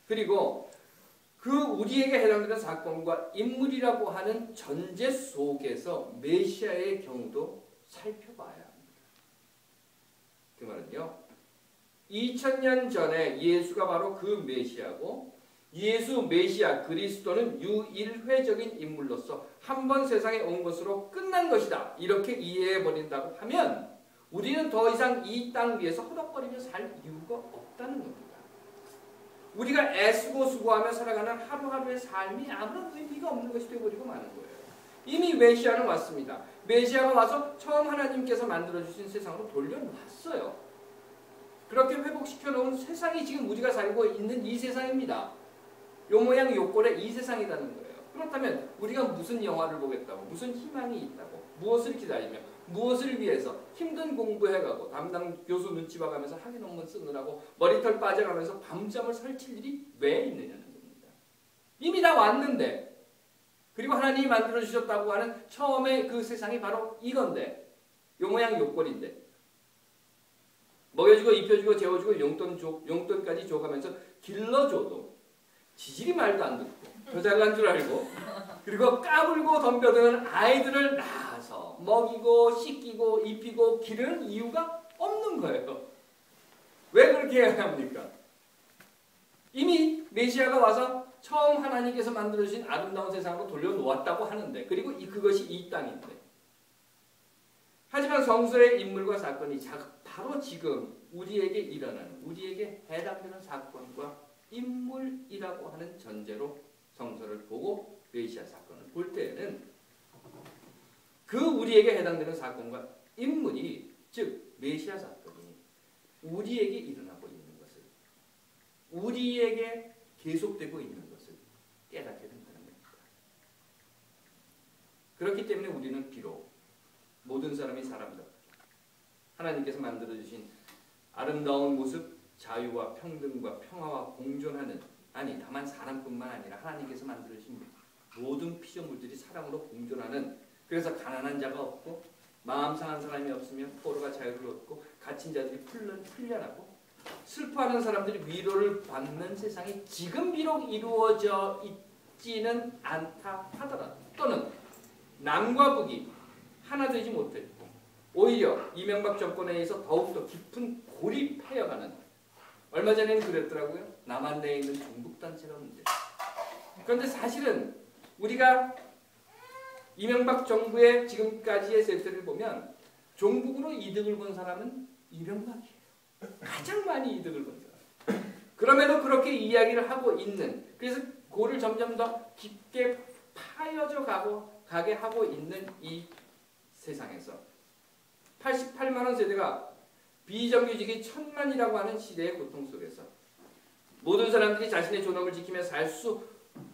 그리고 그 우리에게 해당되는 사건과 인물이라고 하는 전제 속에서 메시아의 경우도 살펴봐야 합니다. 그 말은요, 2000년 전에 예수가 바로 그 메시아고, 예수 메시아 그리스도는 유일회적인 인물로서 한 번 세상에 온 것으로 끝난 것이다, 이렇게 이해해버린다고 하면 우리는 더 이상 이 땅 위에서 허덕거리며 살 이유가 없다는 겁니다. 우리가 애쓰고 수고하며 살아가는 하루하루의 삶이 아무런 의미가 없는 것이 되어버리고 마는 거예요. 이미 메시아는 왔습니다. 메시아가 와서 처음 하나님께서 만들어주신 세상으로 돌려놨어요. 그렇게 회복시켜 놓은 세상이 지금 우리가 살고 있는 이 세상입니다. 요 모양 요 꼴의 이 세상이라는 거예요. 그렇다면 우리가 무슨 영화를 보겠다고, 무슨 희망이 있다고, 무엇을 기다리며, 무엇을 위해서 힘든 공부해가고 담당 교수 눈치 봐가면서 학위 논문 쓰느라고 머리털 빠져가면서 밤잠을 설칠 일이 왜 있느냐는 겁니다. 이미 다 왔는데, 그리고 하나님이 만들어주셨다고 하는 처음에 그 세상이 바로 이건데, 요 모양 요 꼴인데, 먹여주고 입혀주고 재워주고 용돈까지 줘가면서 길러줘도 지질이 말도 안 듣고 더 잘난 줄 알고, 그리고 까불고 덤벼드는 아이들을 낳아서 먹이고 씻기고 입히고 기르는 이유가 없는 거예요. 왜 그렇게 해야 합니까? 이미 메시아가 와서 처음 하나님께서 만들어주신 아름다운 세상으로 돌려놓았다고 하는데, 그리고 그것이 이 땅인데, 하지만 성서의 인물과 사건이 바로 지금 우리에게 일어나는, 우리에게 해당되는 사건과 인물이라고 하는 전제로 성서를 보고 메시아 사건을 볼 때에는 그 우리에게 해당되는 사건과 인물이, 즉 메시아 사건이 우리에게 일어나고 있는 것을, 우리에게 계속되고 있는 것을 깨닫게 된다는 겁니다. 그렇기 때문에 우리는 비록 모든 사람이 사람답게 하나님께서 만들어주신 아름다운 모습, 자유와 평등과 평화와 공존하는, 아니 다만 사람뿐만 아니라 하나님께서 만들어주신 모든 피조물들이 사랑으로 공존하는, 그래서 가난한 자가 없고 마음 상한 사람이 없으며 포로가 자유를 얻고 갇힌 자들이 풀려나고 슬퍼하는 사람들이 위로를 받는 세상이 지금 비록 이루어져 있지는 않다 하더라도, 또는 남과 북이 하나 되지 못했고 오히려 이명박 정권에 의해서 더욱더 깊은 고립해여가는, 얼마 전에는 그랬더라고요. 남한 내에 있는 종북단체가 문제. 그런데 사실은 우리가 이명박 정부의 지금까지의 세태를 보면 종북으로 이득을 본 사람은 이명박이에요. 가장 많이 이득을 본 사람. 그럼에도 그렇게 이야기를 하고 있는, 그래서 고를 점점 더 깊게 파여져 가게 하고 있는 이 세상에서 88만 원 세대가 비정규직이 1000만이라고 하는 시대의 고통 속에서 모든 사람들이 자신의 존엄을 지키며 살 수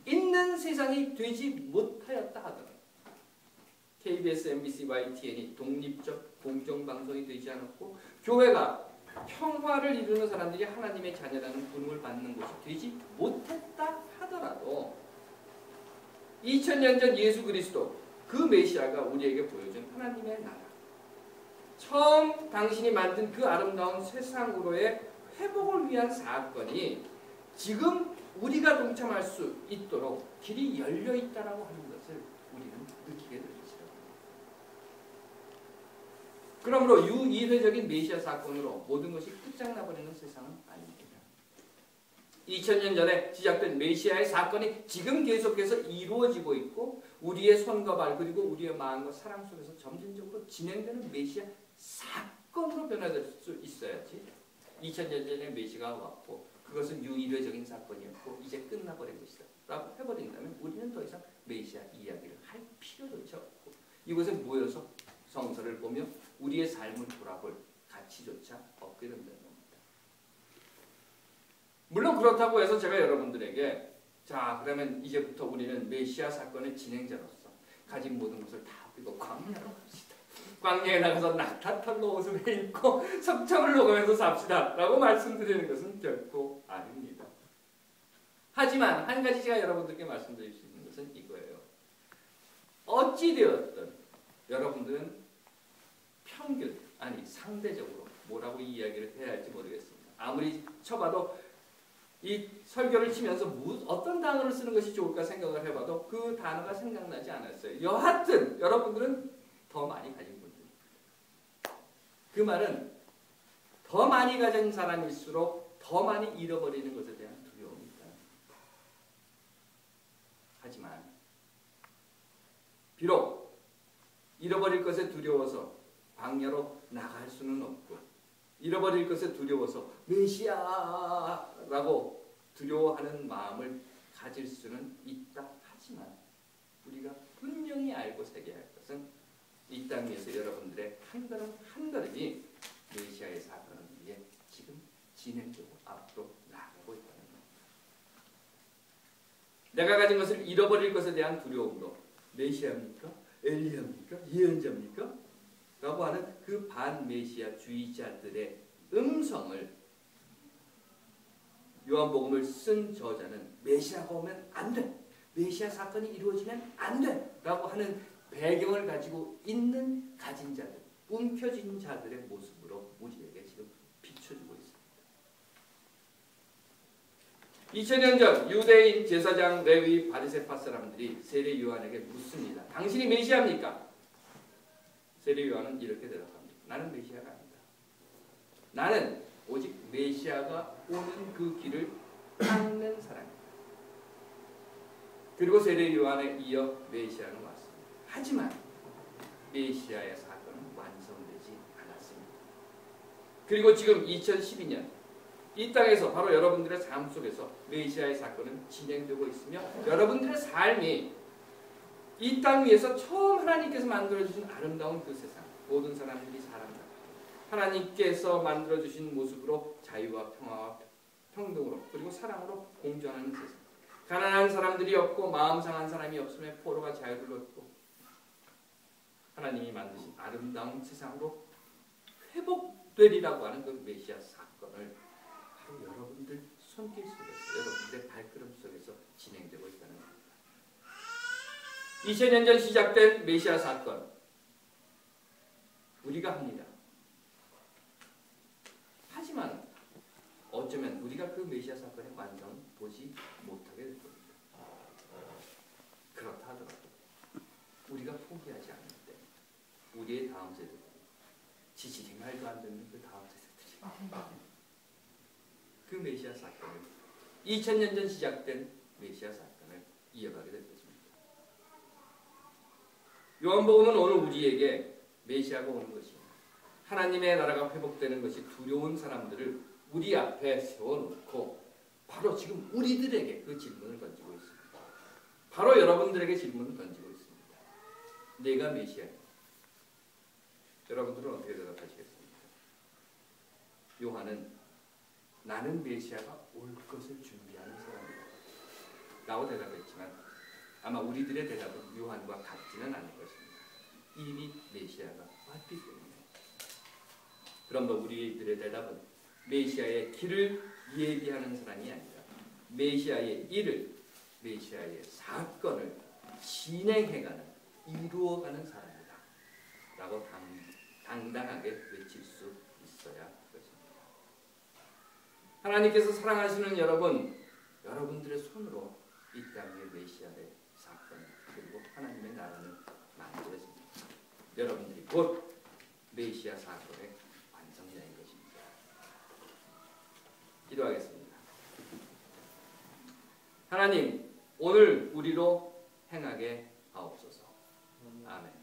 있는 세상이 되지 못하였다 하더라도, KBS, MBC, YTN이 독립적 공정방송이 되지 않았고, 교회가 평화를 이루는 사람들이 하나님의 자녀라는 부름을 받는 곳이 되지 못했다 하더라도 2000년 전 예수 그리스도, 그 메시아가 우리에게 보여준 하나님의 나라, 처음 당신이 만든 그 아름다운 세상으로의 회복을 위한 사건이 지금 우리가 동참할 수 있도록 길이 열려 있다라고 하는 것을 우리는 느끼게 될 것이다. 그러므로 유일회적인 메시아 사건으로 모든 것이 끝장나버리는 세상은 아닙니다. 2000년 전에 시작된 메시아의 사건이 지금 계속해서 이루어지고 있고, 우리의 손과 발 그리고 우리의 마음과 사랑 속에서 점진적으로 진행되는 메시아 사건으로 변화될 수 있어야지, 2000년 전에 메시아가 왔고 그것은 유일회적인 사건이었고 이제 끝나버린 것이다 라고 해버린다면 우리는 더 이상 메시아 이야기를 할 필요조차 없고, 이곳에 모여서 성서를 보며 우리의 삶을 돌아볼 가치조차 없게 된다는 겁니다. 물론 그렇다고 해서 제가 여러분들에게, 자 그러면 이제부터 우리는 메시아 사건의 진행자로서 가진 모든 것을 다 버리고 광야로 갑시다, 광야에 나가서 낙타털로 옷을 입고 석청을 녹으면서 삽시다 라고 말씀드리는 것은 결코 아닙니다. 하지만 한 가지 제가 여러분들께 말씀드릴 수 있는 것은 이거예요. 어찌되었든 여러분들은 평균, 아니 상대적으로 뭐라고 이야기를 해야 할지 모르겠습니다. 아무리 쳐봐도 이 설교를 치면서 어떤 단어를 쓰는 것이 좋을까 생각을 해봐도 그 단어가 생각나지 않았어요. 여하튼 여러분들은 더 많이 가진 분들. 그 말은 더 많이 가진 사람일수록 더 많이 잃어버리는 것에 대한 두려움이 있다. 하지만 비록 잃어버릴 것에 두려워서 광야로 나갈 수는 없고 잃어버릴 것에 두려워서 메시아라고 두려워하는 마음을 가질 수는 있다. 하지만 우리가 분명히 알고 새겨야 할 것은 이 땅 위에서 여러분들의 한 걸음 한 걸음이 메시아의 사건을 위해 지금 진행되고 앞으로 나가고 있다는 것. 내가 가진 것을 잃어버릴 것에 대한 두려움도 메시아입니까? 엘리야입니까? 예언자입니까? 라고 하는 그 반메시아 주의자들의 음성을 요한복음을 쓴 저자는 메시아가 오면 안 돼. 메시아 사건이 이루어지면 안 돼. 라고 하는 배경을 가지고 있는 가진 자들, 움켜진 자들의 모습으로 우리에게 지금 비춰주고 있습니다. 2000년 전 유대인 제사장 레위 바리새파 사람들이 세례 요한에게 묻습니다. 당신이 메시아입니까? 세례 요한은 이렇게 대답합니다. 나는 메시아가 아니다. 나는 오직 메시아가 오는 그 길을 닦는 사람이다. 그리고 세례 요한에 이어 메시아는 왔습니다. 하지만 메시아의 사건은 완성되지 않았습니다. 그리고 지금 2012년 이 땅에서 바로 여러분들의 삶 속에서 메시아의 사건은 진행되고 있으며 여러분들의 삶이 이 땅 위에서 처음 하나님께서 만들어주신 아름다운 그 세상, 모든 사람들이 사람답게 하나님께서 만들어주신 모습으로 자유와 평화와 평등으로 그리고 사랑으로 공존하는 세상, 가난한 사람들이 없고 마음 상한 사람이 없으며 포로가 자유를 얻고 하나님이 만드신 아름다운 세상으로 회복되리라고 하는 그 메시아 사건을 바로 여러분들 손길 속에서 여러분들의 발걸음 속에서 진행되고 있다는 겁니다. 2000년 전 시작된 메시아 사건 우리가 합니다. 하지만 어쩌면 우리가 그 메시아 사건의 완성을 보지 못하게 될 겁니다. 그렇다 하더라도 우리가 포기하지 않을 때 우리의 다음 세대, 지지리 말도 안 되는 그 다음 세대들이 그 메시아 사건을 2000년 전 시작된 메시아 사건을 이어가게 될 것입니다. 요한복음은 오늘 우리에게 메시아가 오는 것입니다. 하나님의 나라가 회복되는 것이 두려운 사람들을 우리 앞에 세워놓고 바로 지금 우리들에게 그 질문을 던지고 있습니다. 바로 여러분들에게 질문을 던지고 있습니다. 내가 메시아입니다. 여러분들은 어떻게 대답하시겠습니까? 요한은 나는 메시아가 올 것을 준비하는 사람이다 라고 대답했지만 아마 우리들의 대답은 요한과 같지는 않을 것입니다. 이미 메시아가 왔기 때문에. 그러므로 우리들의 대답은 메시아의 길을 예비하는 사람이 아니라 메시아의 일을, 메시아의 사건을 진행해가는, 이루어가는 사람이다 라고 당당하게 외칠 수 있어야 할 것입니다. 하나님께서 사랑하시는 여러분, 여러분들의 손으로 이 땅의 메시아의 사건 그리고 하나님의 나라는 만들어집니다. 여러분들이 곧 메시아 사건의 완성자인 것입니다. 기도하겠습니다. 하나님, 오늘 우리로 행하게 하옵소서. 아멘.